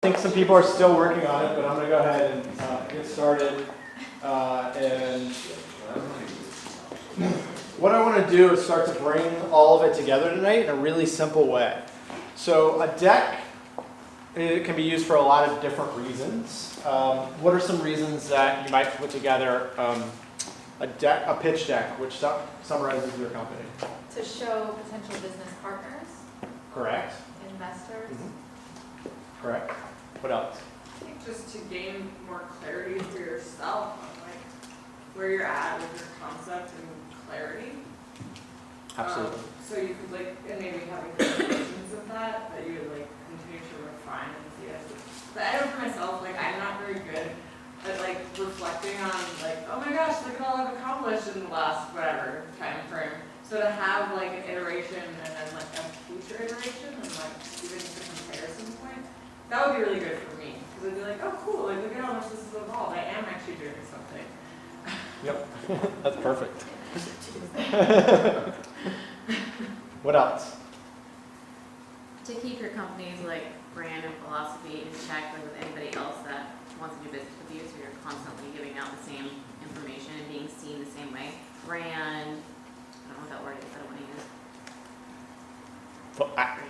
I think some people are still working on it, but I'm going to go ahead and get started. And what I want to do is start to bring all of it together tonight in a really simple way. So a deck, it can be used for a lot of different reasons. What are some reasons that you might put together a pitch deck, which summarizes your company? To show potential business partners, Correct. investors. Correct. What else? I think just to gain more clarity for yourself on like where you're at with your concept and clarity. Absolutely. So you could like, and maybe having versions of that you would like continue to refine and see as. But I know for myself, like I'm not very good at like reflecting on like, oh my gosh, look at all I've accomplished in the last whatever time frame. So to have like an iteration and then like a future iteration and like even just a comparison point, that would be really good for me. Because I'd be like, oh cool, like look at how much this has evolved. I am actually doing something. Yep. That's perfect. What else? To keep your company's like brand and philosophy in check like with anybody else that wants to do business with you, so you're constantly giving out the same information and being seen the same way. Brand, I don't know what that word is, I don't want to use.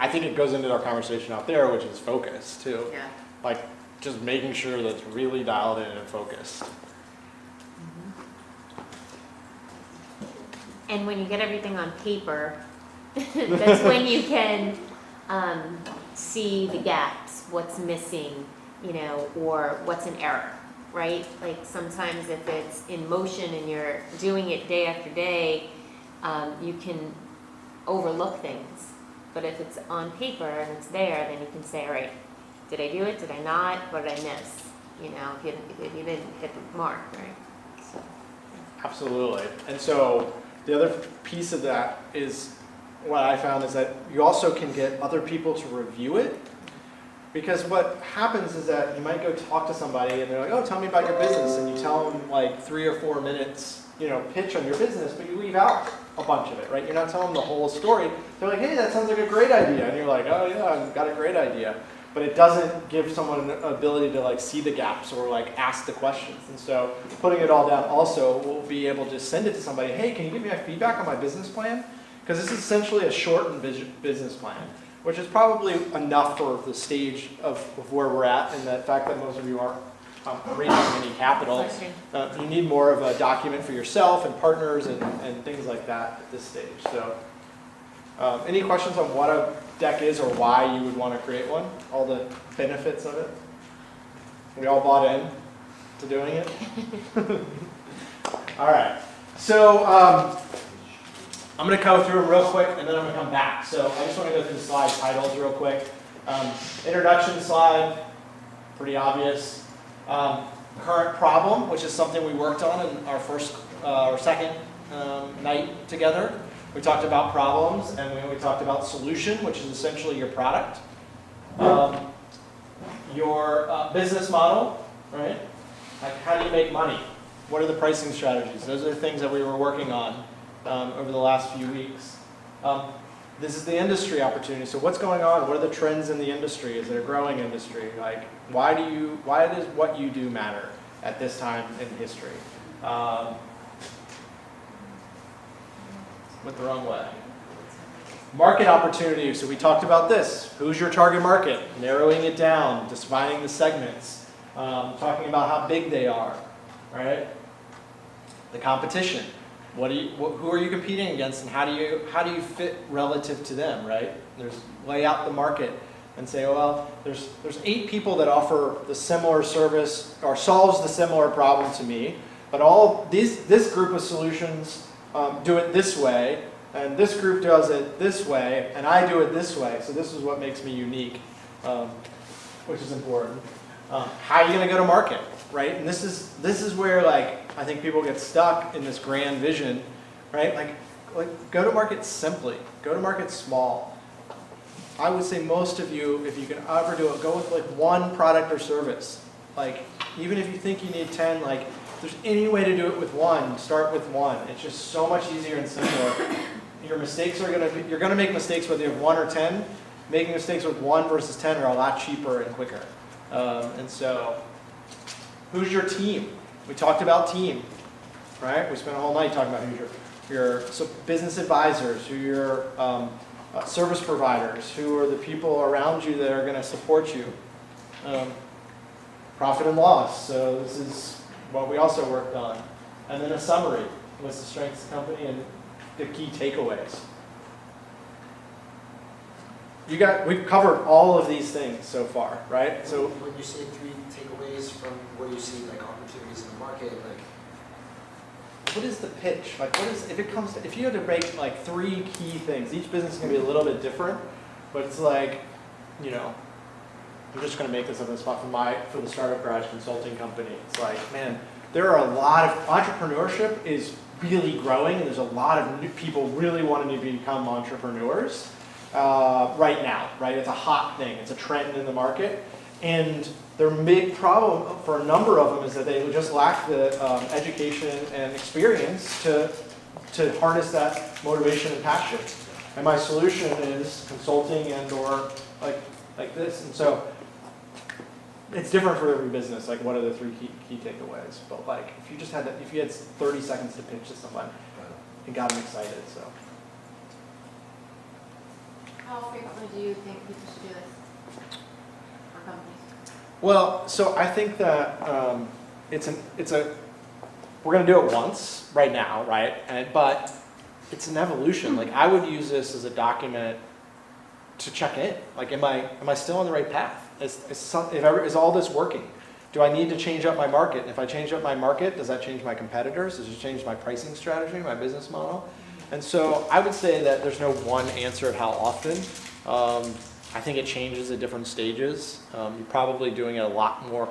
I think it goes into our conversation out there, which is focus too. Yeah. Like just making sure that it's really dialed in and focused. And when you get everything on paper, that's when you can see the gaps, what's missing, or what's an error, right? Like sometimes if it's in motion and you're doing it day after day, you can overlook things. But if it's on paper and it's there, then you can say, all right, did I do it? Did I not? What did I miss? If you didn't hit the mark, right? So. Absolutely. And so the other piece of that is what I found is that you also can get other people to review it. Because what happens is that you might go talk to somebody and they're like, oh, tell me about your business. And you tell them like 3 or 4 minutes, pitch on your business, but you leave out a bunch of it, right? You're not telling them the whole story. They're like, hey, that sounds like a great idea. And you're like, oh yeah, I've got a great idea. But it doesn't give someone an ability to like see the gaps or like ask the questions. And so putting it all down also, we'll be able to send it to somebody, hey, can you give me a feedback on my business plan? Because this is essentially a shortened business plan, which is probably enough for the stage of where we're at and the fact that most of you aren't raising any capital. You need more of a document for yourself and partners and things like that at this stage. So any questions on what a deck is or why you would want to create one? All the benefits of it? We all bought in to doing it? All right. So I'm going to go through them real quick and then I'm going to come back. So I just want to go through the slide titles real quick. Introduction slide, pretty obvious. Current problem, which is something we worked on in our second night together. We talked about problems and we talked about solution, which is essentially your product. Your business model, right? Like how do you make money? What are the pricing strategies? Those are the things that we were working on over the last few weeks. This is the industry opportunity. So what's going on? What are the trends in the industry? Is it a growing industry? Like why does what you do matter at this time in history? Went the wrong way. Market opportunity. So we talked about this. Who's your target market? Narrowing it down, defining the segments, talking about how big they are, right? The competition. Who are you competing against, and how do you fit relative to them, right? Lay out the market and say, well, there's 8 people that offer the similar service or solves the similar problem to me, but this group of solutions do it this way, and this group does it this way, and I do it this way. So this is what makes me unique, which is important. How are you going to go to market, right? And this is where like I think people get stuck in this grand vision, right? Like go to market simply, go to market small. I would say most of you, if you can ever do it, go with like 1 product or service. Like even if you think you need 10, like if there's any way to do it with 1, start with 1. It's just so much easier and simpler. Your mistakes you're gonna make mistakes whether you have 1 or 10. Making mistakes with 1 versus 10 are a lot cheaper and quicker. And so, who's your team? We talked about team, right? We spent a whole night talking about who's your so business advisors, who your service providers, who are the people around you that are going to support you. Profit and loss. So this is what we also worked on. And then a summary. What's the strengths of the company and the key takeaways. We've covered all of these things so far, right? So when you say 3 takeaways from where you see like opportunities in the market, like what is the pitch? Like if you had to break like 3 key things, each business is gonna be a little bit different, but it's like, I'm just gonna make this up on the spot for the Startup Garage consulting company. It's like, man, there are a lot of entrepreneurship is really growing, and there's a lot of new people really wanting to become entrepreneurs right now, right? It's a hot thing. It's a trend in the market. And their big problem for a number of them is that they just lack the education and experience to harness that motivation and passion. And my solution is consulting and or like this. And so it's different for every business. Like, what are the 3 key takeaways? But like, if you had 30 seconds to pitch to someone, it got them excited. So. How frequently do you think people should do this for companies? Well, so I think that we're going to do it once right now, right? But it's an evolution. Like, I would use this as a document to check in. Like, am I still on the right path? Is all this working? Do I need to change up my market? And if I change up my market, does that change my competitors? Does it change my pricing strategy, my business model? And so I would say that there's no one answer of how often. I think it changes at different stages. You're probably doing it a lot more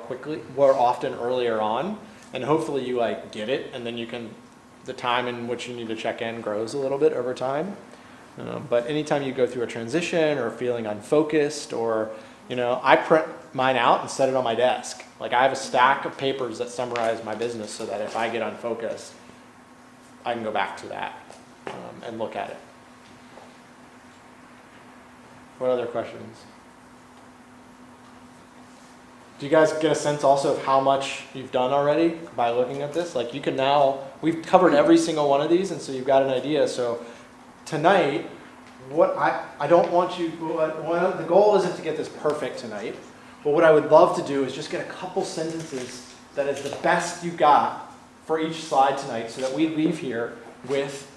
often earlier on, and hopefully you get it, and then the time in which you need to check in grows a little bit over time. But anytime you go through a transition or feeling unfocused, or I print mine out and set it on my desk. Like, I have a stack of papers that summarize my business so that if I get unfocused, I can go back to that and look at it. What other questions? Do you guys get a sense also of how much you've done already by looking at this? Like, we've covered every single one of these, and so you've got an idea. So tonight, I don't want you, the goal isn't to get this perfect tonight, but what I would love to do is just get a couple sentences that is the best you got for each slide tonight, so that we leave here with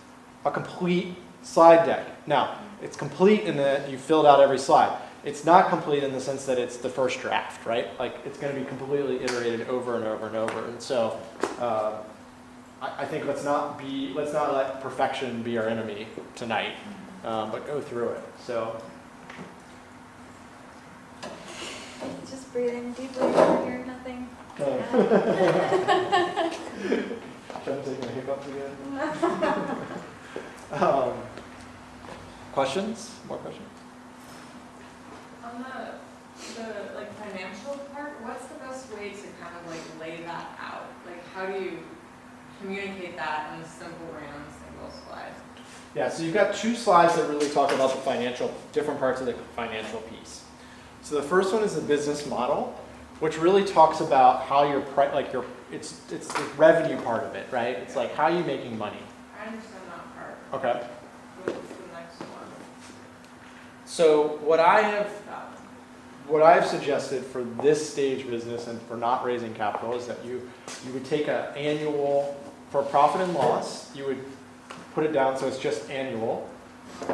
a complete slide deck. Now, it's complete in that you filled out every slide. It's not complete in the sense that it's the first draft, right? Like, it's going to be completely iterated over and over and over. And so I think let's not let perfection be our enemy tonight, but go through it. So Just breathing deeply over here, nothing. trying to take my hiccups again. Questions? More questions? On the financial part, what's the best way to kind of lay that out? Like, how do you communicate that in a simple way on a single slide? Yeah, so you've got 2 slides that really talk about the different parts of the financial piece. So the first one is the business model, which really talks about how it's the revenue part of it, right? It's like, how are you making money? I understand that part. Okay. What's the next one? So what I have suggested for this stage business and for not raising capital is that you would take an annual, for profit and loss, you would put it down so it's just annual,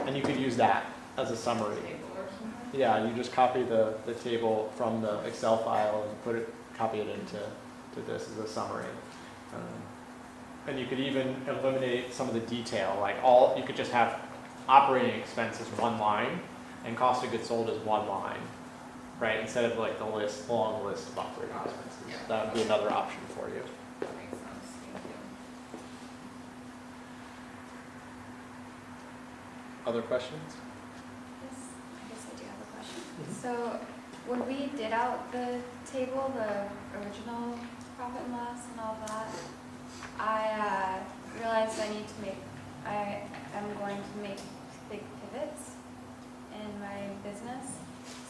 and you could use that as a summary. Table or something? Yeah, you just copy the table from the Excel file and copy it into this as a summary. And you could even eliminate some of the detail, you could just have operating expenses 1 line and cost of goods sold as 1 line, right? Instead of the long list of operating expenses. Yeah. That would be another option for you. That makes sense, thank you. Other questions? Yes, I guess I do have a question. So when we did out the table, the original profit and loss and all that, I realized I am going to make big pivots in my business.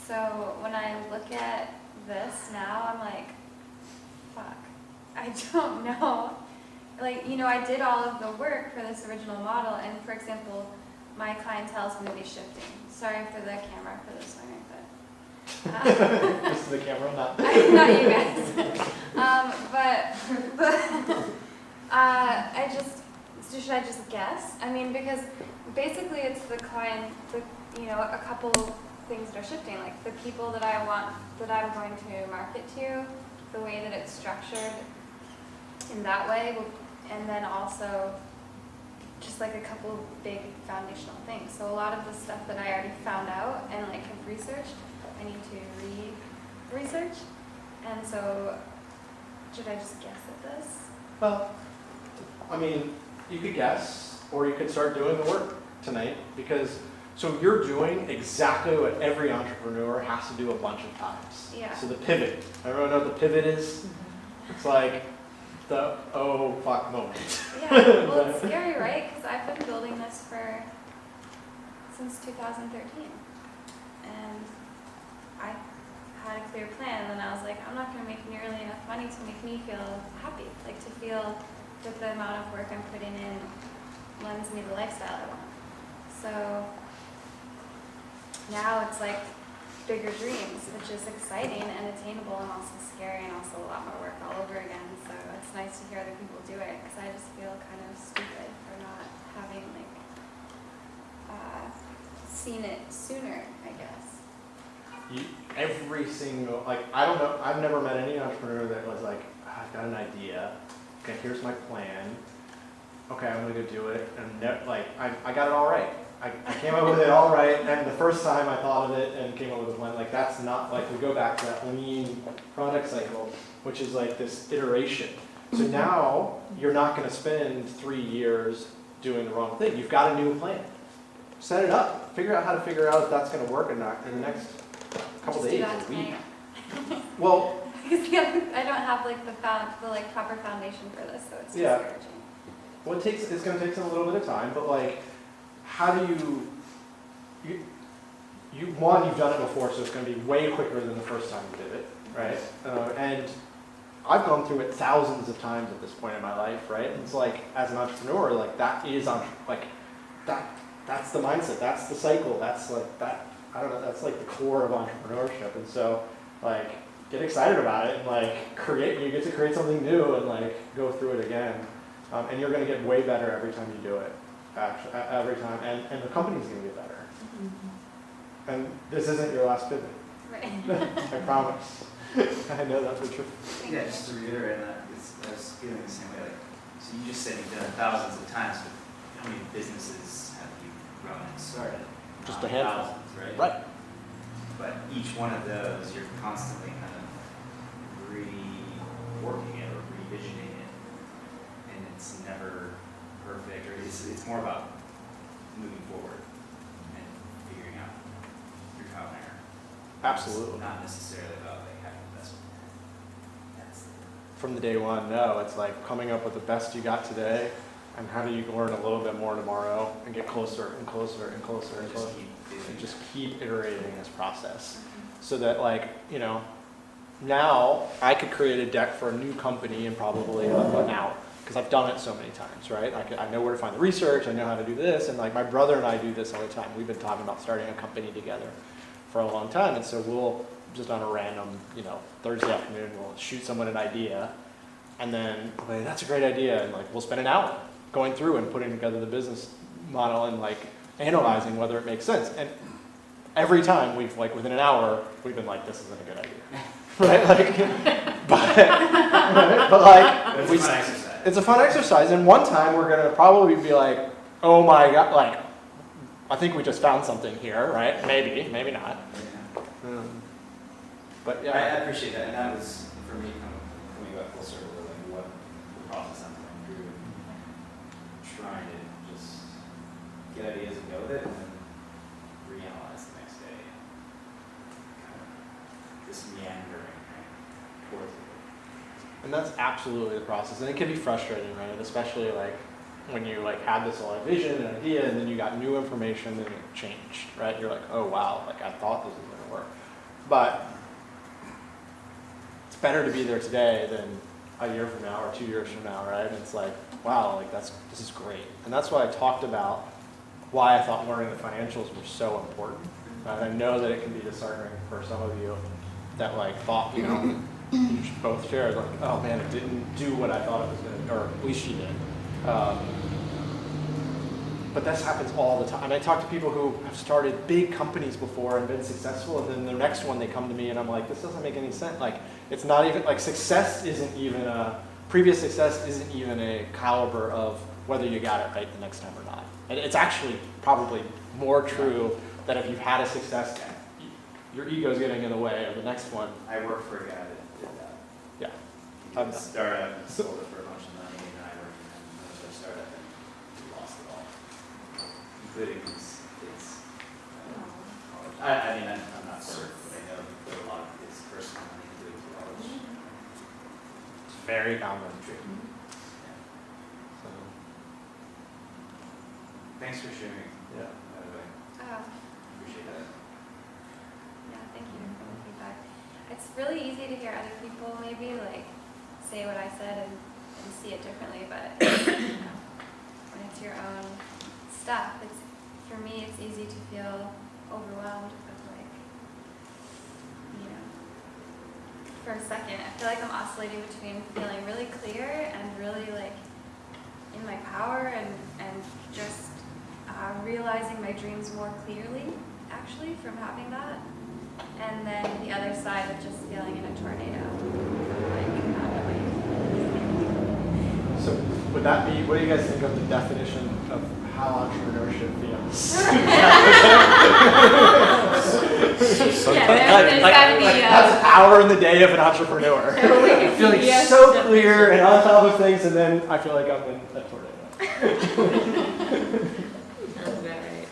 So when I look at this now, I'm like, fuck, I don't know. Like, you know, I did all of the work for this original model, and for example, my clientele is going to be shifting. Sorry for the camera for this one, but Just the camera, not. not you guys. But I just, so should I just guess? I mean, because basically it's the client, you know, a couple things that are shifting, like the people that I want, that I'm going to market to, the way that it's structured in that way, and then also just like a couple big foundational things. So a lot of the stuff that I already found out and like have researched, I need to research. And so, should I just guess at this? Well, I mean, you could guess, or you could start doing the work tonight, because, so you're doing exactly what every entrepreneur has to do a bunch of times. Yeah. So the pivot, everyone know what the pivot is? It's like the, oh, fuck moment. Yeah, well, it's scary, right? Because I've been building this since 2013. And I had a clear plan, and then I was like, I'm not going to make nearly enough money to make me feel happy. Like, to feel that the amount of work I'm putting in lends me the lifestyle I want. So now it's like bigger dreams, which is exciting and attainable and also scary and also a lot more work all over again. So it's nice to hear other people do it, because I just feel kind of stupid for not having like seen it sooner, I guess. Every single, like, I don't know, I've never met any entrepreneur that was like, I've got an idea, okay, here's my plan, okay, I'm gonna go do it, and like, I got it all right. I came up with it all right, and the first time I thought of it and came up with a plan, like, that's not, like, we go back to that lean product cycle, which is like this iteration. So now, you're not gonna spend 3 years doing the wrong thing, you've got a new plan. Set it up, figure out how to figure out if that's gonna work or not in the next couple Just do days, that a week. tonight. Well, Because I don't have like the like proper foundation for this, so it's Yeah. discouraging. well, it's gonna take some a little bit of time, but like, how do one, you've done it before, so it's gonna be way quicker than the first time you did it, right? And I've gone through it thousands of times at this point in my life, right? And it's like, as an entrepreneur, like, that is, that's the mindset, that's the cycle, that's like, that, I don't know, that's like the core of entrepreneurship. And so, like, get excited about it and like you get to create something new and like go through it again. And you're gonna get way better every time you do it, actually, every time, and the company's gonna get better. And this isn't your last pivot, Right. I promise. I know that's the truth. Thank Yeah, you. just to reiterate that, I was feeling the same way, like, so you just said you've done it thousands of times, but how many businesses have you run and started? Just Not a handful. Thousands, right? Right. But each one of those, you're constantly kind of reworking it or revisioning it, and it's never perfect, or it's more about moving forward and figuring out your trial and error. Absolutely. Not necessarily about like having the best one. That's From the day one, no, it's like coming up with the best you got today, and how do you learn a little bit more tomorrow and get closer and closer and closer and just closer. keep doing And it. just keep iterating this process. So that, like, you know, now I could create a deck for a new company in probably an hour, because I've done it so many times, right? I know where to find the research, I know how to do this, and like my brother and I do this all the time. We've been talking about starting a company together for a long time, and so we'll just on a random, you know, Thursday afternoon, we'll shoot someone an idea, and then, okay, that's a great idea, and like we'll spend an hour going through and putting together the business model and like analyzing whether it makes sense. And every time we've like within an hour, we've been like, this isn't a good idea, right? Like, but like, It's we, a fun exercise. it's a fun exercise. And one time we're gonna probably be like, oh my god, like, I think we just found something here, right? Maybe, maybe not. Yeah. But I yeah, appreciate that, and that was, for me, kind of coming back full circle, like what the process I'm going through, and trying to just get ideas and go with it, and then reanalyze the next day. Kind of this meandering right, towards it. and that's absolutely the process. And it can be frustrating, right? Especially like when you like had this whole vision and idea, and then you got new information and it changed, right? You're like, oh wow, like I thought this was gonna work. But better to be there today than a year from now or 2 years from now, right? And it's like, wow, like this is great. And that's why I talked about why I thought learning the financials were so important. And I know that it can be disheartening for some of you that like thought, you know, you both shared like, oh man, it didn't do what I thought it was going to, or at least she did. But this happens all the time. And I talk to people who have started big companies before and been successful, and then the next one they come to me and I'm like, this doesn't make any sense. Like, it's not even, like previous success isn't even a caliber of whether you got it right the next time or not. And it's actually probably more true that if you've had a success, your ego's getting in the way of the next one. I worked for a guy that did that. Yeah. He did a startup and sold it for a bunch of money, and I worked for a startup and he lost it all, including his college. I mean, I'm not certain, but I know he put a lot of his personal money into his college. It's very common. Yeah. So, Thanks for sharing, yeah. by the way. Appreciate that. Yeah, thank you for the feedback. It's really easy to hear other people maybe like say what I said and see it differently, but you know, when it's your own stuff, for me it's easy to feel overwhelmed with like, you know, for a second I feel like I'm oscillating between feeling really clear and really like in my power and just realizing my dreams more clearly actually from having that. And then the other side of just feeling in a tornado. Like, not really. So would that be, what do you guys think of the definition of how entrepreneurship feels? Yeah, there's gotta be That's an hour in the day of an entrepreneur. Feeling so clear and on top of things, and then I feel like I'm in a tornado. Sounds about right.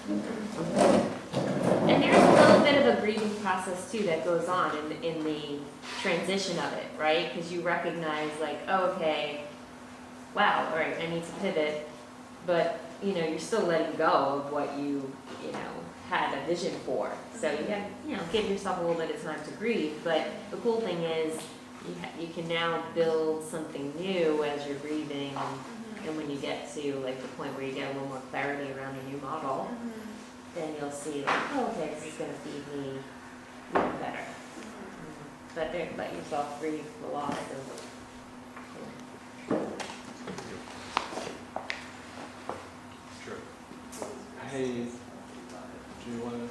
And there's a little bit of a grieving process too that goes on in the transition of it, right? Because you recognize like, oh, okay, wow, all right, I need to pivot, but you know, you're still letting go of what you had a vision for. So you got to, give yourself a little bit of time to grieve. But the cool thing is, you can now build something new as you're grieving, and when you get to like the point where you get a little more clarity around a new model, then you'll see like, oh, okay, this is going to feed me even better. But don't let yourself grieve the loss of. Sure. Hey, do you want to?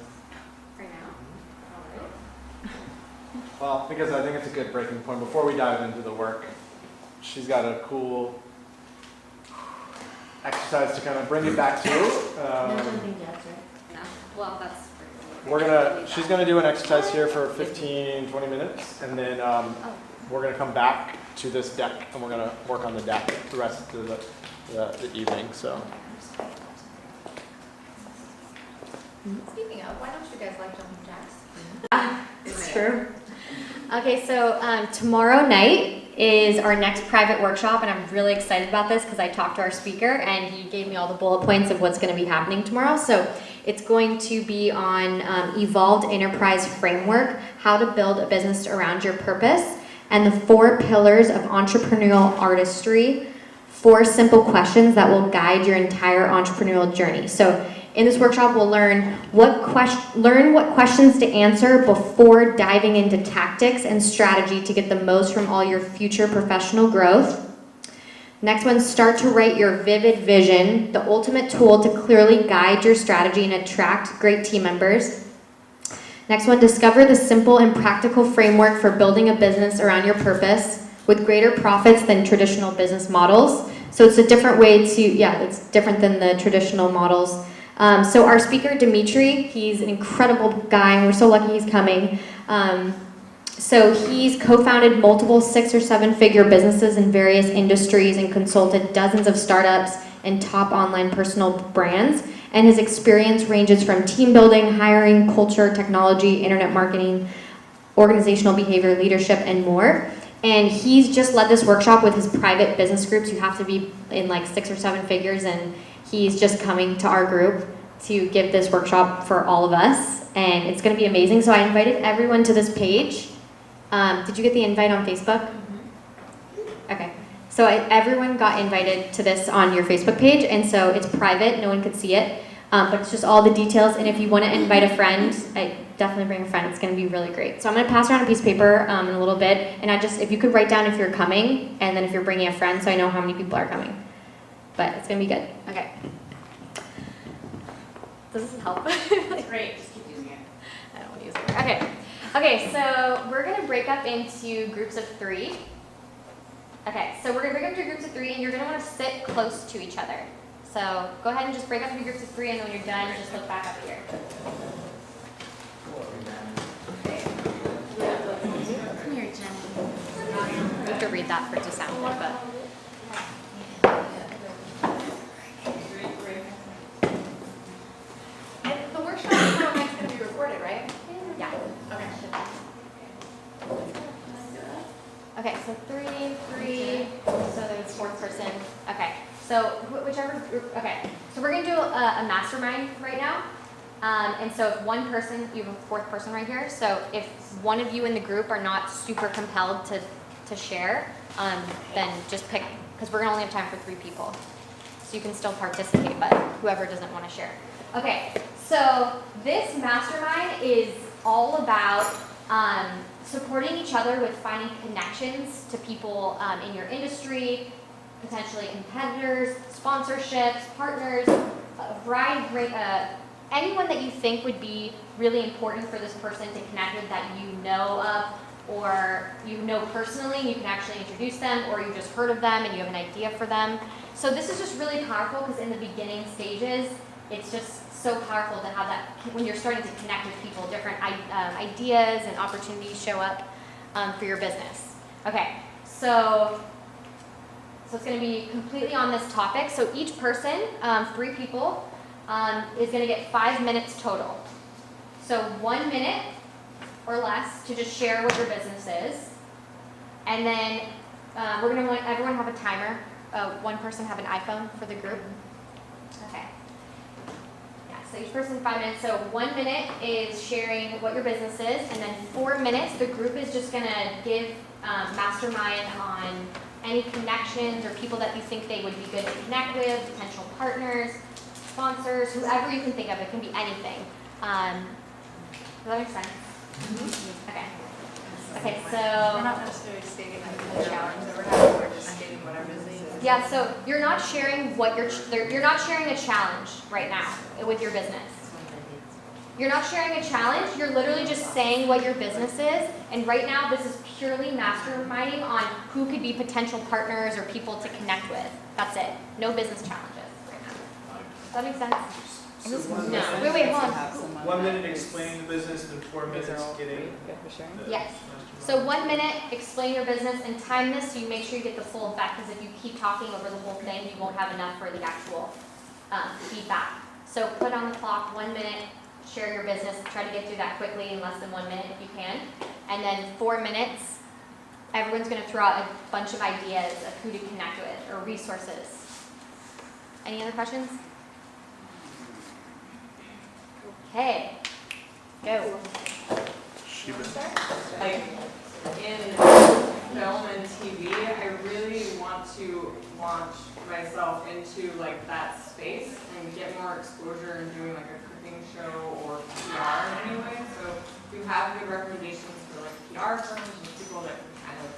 right now. Well, because I think it's a good breaking point. Before we dive into the work, she's got a cool exercise to kind of bring it back to. Nothing yet, right? No, well, that's. She's gonna do an exercise here for 15, 20 minutes, and then we're gonna come back to this deck, and we're gonna work on the deck the rest of the evening. So. Speaking of, why don't you guys like jumping jacks? It's true. Okay, so tomorrow night is our next private workshop, and I'm really excited about this because I talked to our speaker and he gave me all the bullet points of what's going to be happening tomorrow. So it's going to be on Evolved Enterprise Framework, how to build a business around your purpose, and the 4 pillars of entrepreneurial artistry, 4 simple questions that will guide your entire entrepreneurial journey. So in this workshop, we'll learn what questions to answer before diving into tactics and strategy to get the most from all your future professional growth. Next one, start to write your vivid vision, the ultimate tool to clearly guide your strategy and attract great team members. Next one, discover the simple and practical framework for building a business around your purpose with greater profits than traditional business models. So it's a different way to, it's different than the traditional models. So our speaker, Dimitri, he's an incredible guy, and we're so lucky he's coming. So he's co-founded multiple 6 or 7 figure businesses in various industries and consulted dozens of startups and top online personal brands. And his experience ranges from team building, hiring, culture, technology, internet marketing, organizational behavior, leadership, and more. And he's just led this workshop with his private business groups. You have to be in like 6 or 7 figures, and he's just coming to our group to give this workshop for all of us, and it's going to be amazing. So I invited everyone to this page, Did you get the invite on Facebook? Okay. So everyone got invited to this on your Facebook page, and so it's private, no one could see it, but it's just all the details, and if you want to invite a friend, I definitely bring a friend, it's going to be really great. So I'm going to pass around a piece of paper in a little bit, and if you could write down if you're coming, and then if you're bringing a friend, so I know how many people are coming. But it's going to be good. Okay. Does this help? That's great, just keep using it. I don't want to use it. Okay. Okay, so we're going to break up into groups of 3. Okay, so we're going to break up into groups of 3, and you're going to want to sit close to each other. So go ahead and just break up into groups of 3, and then when you're done, just look back up here. Come here, Jenny. You have to read that for it to sound good, but. And the workshop tomorrow night's gonna be recorded, right? Yeah. Okay. Okay, so 3, so there's 4th person. Okay, so whichever group, okay. So we're gonna do a mastermind right now. And so if one person, you have a 4th person right here. So if one of you in the group are not super compelled to share, then just pick, because we're gonna only have time for 3 people. So you can still participate, but whoever doesn't wanna share. Okay, so this mastermind is all about supporting each other with finding connections to people in your industry, potentially competitors, sponsorships, partners, a variety, anyone that you think would be really important for this person to connect with that you know of, or you know personally, you can actually introduce them, or you just heard of them and you have an idea for them. So this is just really powerful because in the beginning stages, it's just so powerful to have that when you're starting to connect with people, different ideas and opportunities show up for your business. Okay, so it's going to be completely on this topic. So each person, 3 people, is going to get 5 minutes total. So 1 minute or less to just share what your business is. And then we're going to want everyone have a timer. One person have an iPhone for the group. Okay. Yeah, so each person 5 minutes. So 1 minute is sharing what your business is. And then 4 minutes, the group is just going to give mastermind on any connections or people that you think they would be good to connect with, potential partners, sponsors, whoever you can think of. It can be anything. Does that make sense? Okay. Okay, We're so not necessarily stating the challenge that we're having, we're just stating what our business is. yeah, so you're not sharing what you're not sharing a challenge right now with your business. You're not sharing a challenge. You're literally just saying what your business is. And right now, this is purely masterminding on who could be potential partners or people to connect with. That's it. No business challenges right now. Does that make sense? No. Wait, hold on. 1 minute explaining the business, then 4 minutes getting. Yes. So 1 minute, explain your business, and time this so you make sure you get the full effect, because if you keep talking over the whole thing, you won't have enough for the actual feedback. So put on the clock 1 minute, share your business, try to get through that quickly in less than 1 minute if you can. And then 4 minutes, everyone's going to throw out a bunch of ideas of who to connect with or resources. Any other questions? Okay, go. Like, in film and TV, I really want to launch myself into like that space and get more exposure in doing like a cooking show or PR in any way. So if you have good recommendations for like PR firms and people that can kind of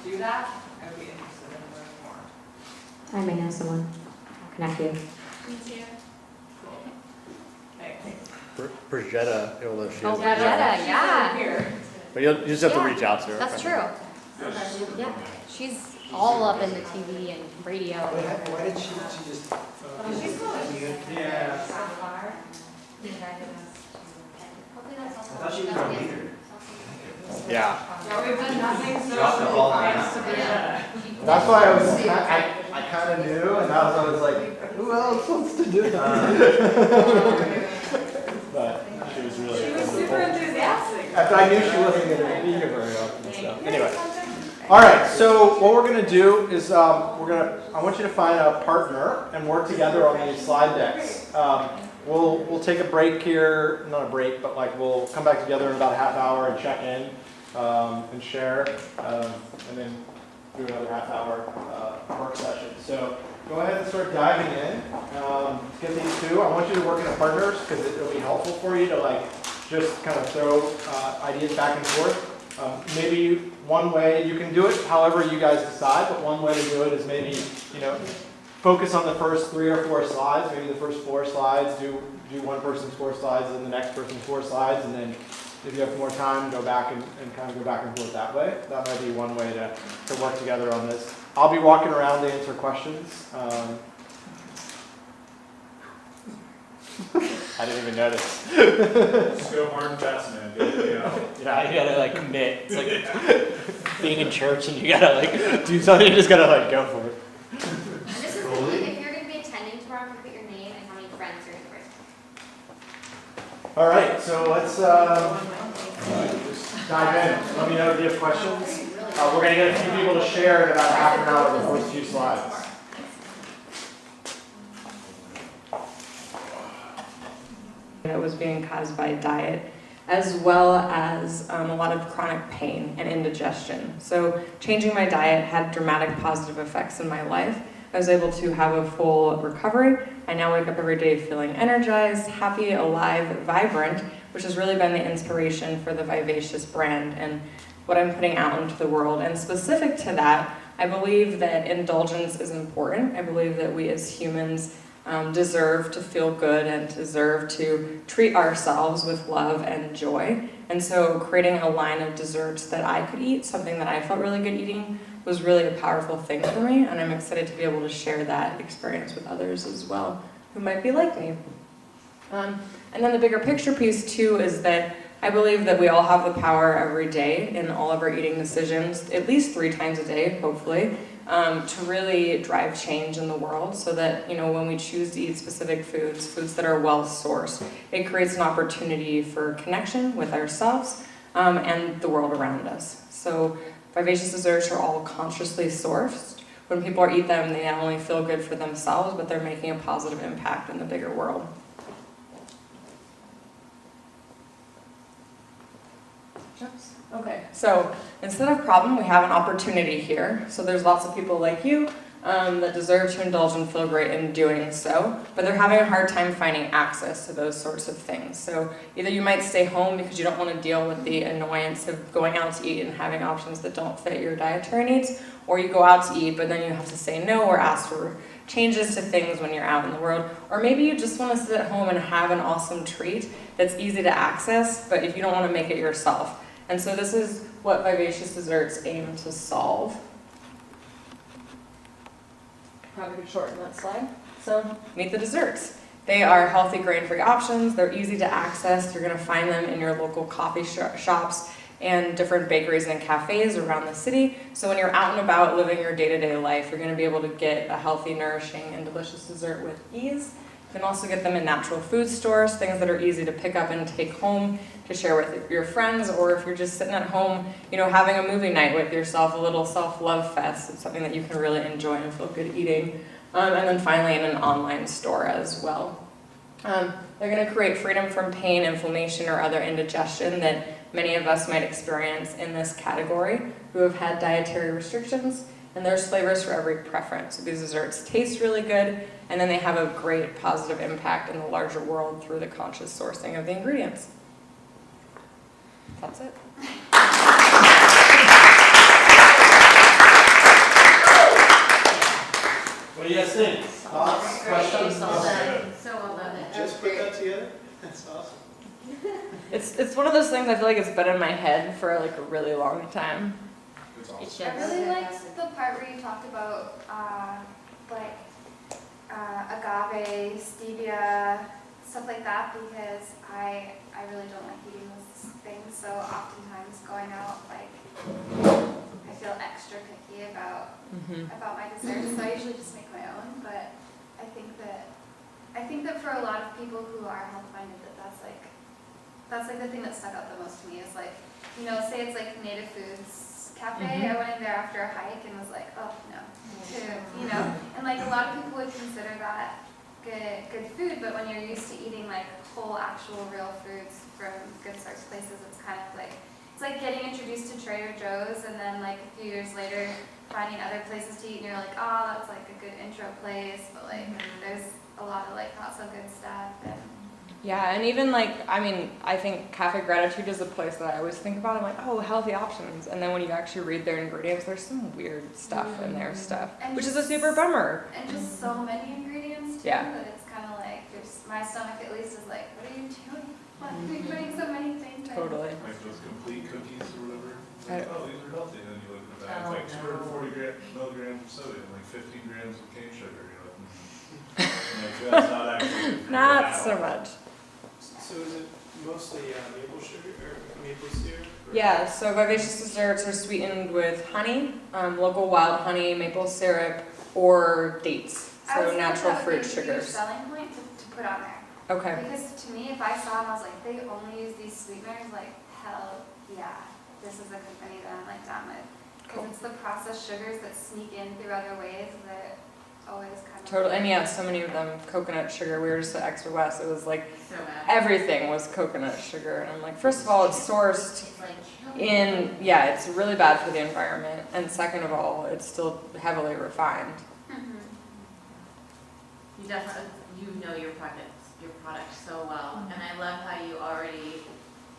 do that, I'd be interested in learning more. I may know someone. I'll connect you. Cool. Okay. Brigetta, although she Oh, is. Brigetta, She's yeah. over here. But you just have to Yeah, reach out to her. That's true. Yeah, she's all up in the TV and radio. Why did she just? She's cool. Yeah. Hopefully that's also. I thought she was our leader. Yeah. Yeah, we've done nothing so. Drop the ball on thanks to Brianna. That's why I kind of knew, and that was I was like, who else wants to do that? But she was really. She was super enthusiastic. After I knew she wasn't going to be here very often and stuff. Anyway. All right, so what we're going to do is I want you to find a partner and work together on these slide decks. We'll take a break here, not a break, but like we'll come back together in about a half hour and check in. and share, and then do another half-hour work session. So go ahead and start diving in. Get these two. I want you to work in partners because it'll be helpful for you to like just kind of throw ideas back and forth. Maybe one way you can do it, however you guys decide, but one way to do it is maybe, focus on the first 3 or 4 slides, maybe the first 4 slides, do one person's 4 slides and the next person's 4 slides, and then if you have more time, go back and kind of go back and forth that way. That might be one way to work together on this. I'll be walking around to answer questions. I didn't even notice. Just go hard and fast, man. Yeah, you gotta like commit. It's like being in church and you gotta like do something, you just gotta like go for it. This is if you're gonna be attending tomorrow, put your name and how many friends you're gonna bring. All right, so let's dive in. Let me know if you have questions. We're gonna get a few people to share in about half an hour, the first few slides. That was being caused by diet, as well as a lot of chronic pain and indigestion. So changing my diet had dramatic positive effects in my life. I was able to have a full recovery. I now wake up every day feeling energized, happy, alive, vibrant, which has really been the inspiration for the Vivacious brand and what I'm putting out into the world. And specific to that, I believe that indulgence is important. I believe that we as humans deserve to feel good and deserve to treat ourselves with love and joy. And so creating a line of desserts that I could eat, something that I felt really good eating, was really a powerful thing for me. And I'm excited to be able to share that experience with others as well who might be like me. And then the bigger picture piece too is that I believe that we all have the power every day in all of our eating decisions, at least 3 times a day, hopefully, to really drive change in the world so that, when we choose to eat specific foods that are well sourced, it creates an opportunity for connection with ourselves and the world around us. So Vivacious desserts are all consciously sourced. When people eat them, they not only feel good for themselves, but they're making a positive impact in the bigger world. Okay, so instead of problem, we have an opportunity here. So there's lots of people like you that deserve to indulge and feel great in doing so, but they're having a hard time finding access to those sorts of things. So either you might stay home because you don't want to deal with the annoyance of going out to eat and having options that don't fit your dietary needs, or you go out to eat, but then you have to say no or ask for changes to things when you're out in the world. Or maybe you just want to sit at home and have an awesome treat that's easy to access, but if you don't want to make it yourself. And so this is what Vivacious Desserts aim to solve. Probably could shorten that slide. So meet the desserts. They are healthy grain-free options. They're easy to access. You're going to find them in your local coffee shops and different bakeries and cafes around the city. So when you're out and about living your day-to-day life, you're going to be able to get a healthy, nourishing, and delicious dessert with ease. You can also get them in natural food stores, things that are easy to pick up and take home to share with your friends, or if you're just sitting at home, having a movie night with yourself, a little self-love fest. It's something that you can really enjoy and feel good eating. And then finally in an online store as well. They're going to create freedom from pain, inflammation, or other indigestion that many of us might experience in this category who have had dietary restrictions. And there's flavors for every preference. So these desserts taste really good, and then they have a great positive impact in the larger world through the conscious sourcing of the ingredients. That's it. What do you guys think? Thoughts, questions? So well done. Just put that together? That's awesome. It's one of those things I feel like it's been in my head for like a really long time. It's It awesome. should. I really liked the part where you talked about agave, stevia, stuff like that, because I really don't like eating those things. So oftentimes going out, I feel extra picky about my desserts. So I usually just make my own. But I think that for a lot of people who are health minded, that's the thing that stuck out the most to me is say it's like Native Foods Cafe. I went in there after a hike and was like, oh no, and a lot of people would consider that good food, but when you're used to eating whole actual real foods from good source places, it's kind of it's like getting introduced to Trader Joe's and then like a few years later finding other places to eat and you're like, oh, that's like a good intro place, but like there's a lot of like not so good stuff. And Yeah, and even like, I mean, I think Cafe Gratitude is a place that I always think about. I'm like, oh, healthy options. And then when you actually read their ingredients, there's some weird stuff in their stuff, And which is a just- super bummer. And just so many ingredients too, Yeah. that it's kind of like, my stomach at least is like, what are you doing? Why are you putting so many things in? Totally. Like those complete cookies or whatever. It's I like, oh, these are healthy, and then you look at the back, it's like 240 milligrams of sodium, like 15 grams of cane sugar. You're like, like, that's not actually. good for your Not health. so much. So is it mostly maple sugar or maple syrup? Or? Yeah, so Vivacious desserts are sweetened with honey, local wild honey, maple syrup, or dates. I So would say natural that would fruit be a huge sugars. selling point to put on there. Okay. Because to me, if I saw them, I was like, they only use these sweeteners, like, hell yeah, this is a company that I'm like down with. Because Cool. it's the processed sugars that sneak in through other ways that always kind of. Totally. And yeah, so many of them coconut sugar. We were just at Extra West. It was like So bad. everything was coconut sugar. And I'm like, first of all, it's sourced It's like yeah, it's really bad for the environment. And second of all, it's still heavily refined. Mhm. You definitely, you know your product so well, and I love how you already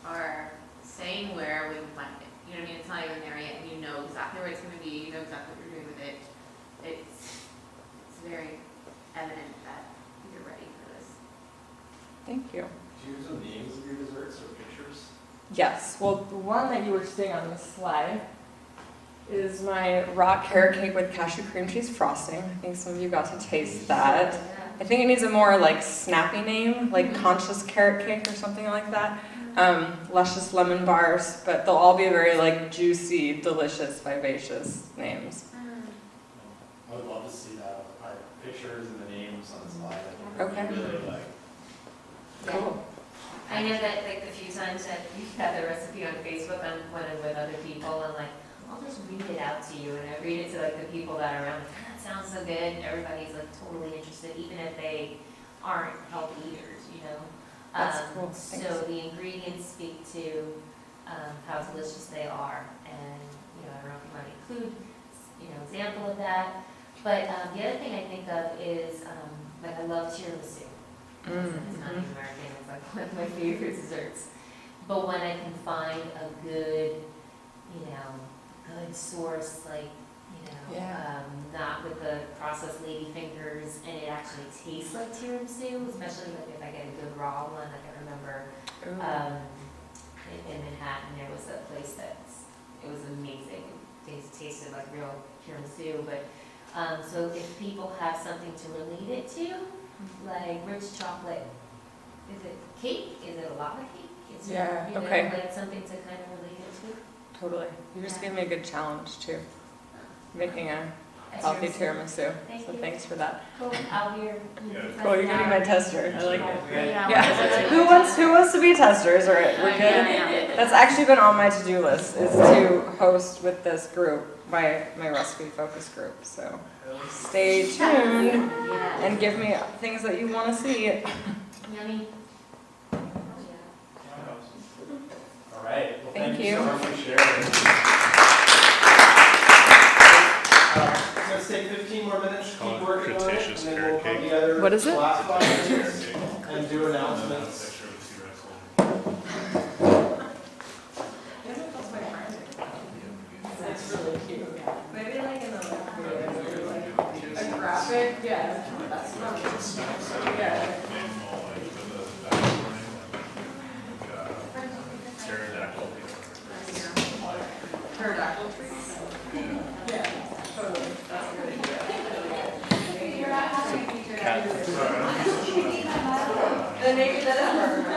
are saying where we can find it. You know what I mean? It's not even there yet, and you know exactly where it's gonna be, you know exactly what you're doing with it. It's very evident that you're ready for this. Thank you. Do you use the names of your desserts or pictures? Yes. Well, the one that you were seeing on the slide is my rock carrot cake with cashew cream cheese frosting. I think some of you got to taste that. I think it needs a more like snappy name, like conscious carrot cake or something like that. Luscious lemon bars, but they'll all be very like juicy, delicious, vivacious names. I would love to see that, pictures and the names on the slide. I think Okay. really like. Cool. I know that like the few times that you've had the recipe on Facebook, I'm when I'm with other people, and like, I'll just read it out to you, and I read it to like the people that are around, like, that sounds so good, and everybody's like totally interested, even if they aren't healthy eaters, you know? That's cool. So Thanks. the ingredients speak to, how delicious they are, and, you know, I don't know if you want to include, you know, example of that, but, the other thing I think of is, like, I love tiramisu. It's not even American, it's like one of my favorite desserts. But when I can find a good, you know, good source, like, you know, Yeah. not with the processed lady fingers, and it actually tastes like tiramisu, especially like if I get a good raw one. Like I remember in Manhattan, there was a place it was amazing. It tasted like real tiramisu, but so if people have something to relate it to, like rich chocolate, is it cake? Is it a lava cake? Is Yeah, it, you know, okay. like something to kind of relate it to? Totally. You just gave me a good challenge too. Making a A healthy tiramisu. Thank So you. thanks for that. Cool, I'll be your. Cool, you're getting my tester. I like it. Yeah. Yeah. Who wants to be testers? All right, we're good. That's actually been on my to-do list, is to host with this group, my recipe focus group. So stay tuned Yeah. and give me things that you want to see. Yummy. All right, well, Thank thank you so you. much for sharing. Let's take 15 more minutes, Call keep it working on it, Cretaceous and then we'll carrot come cake. together What is it? the last 5 minutes Cake. and do announcements. Picture of the T-Rex holding. That's really cute. Maybe like in a graphic, yeah. That's not yeah. Animal, like, with the backstory, pterodactyl. Pterodactyl trees. Yeah, totally. That's really good. You're not having a teacher. Cat. Sorry, I'm The naked that ever.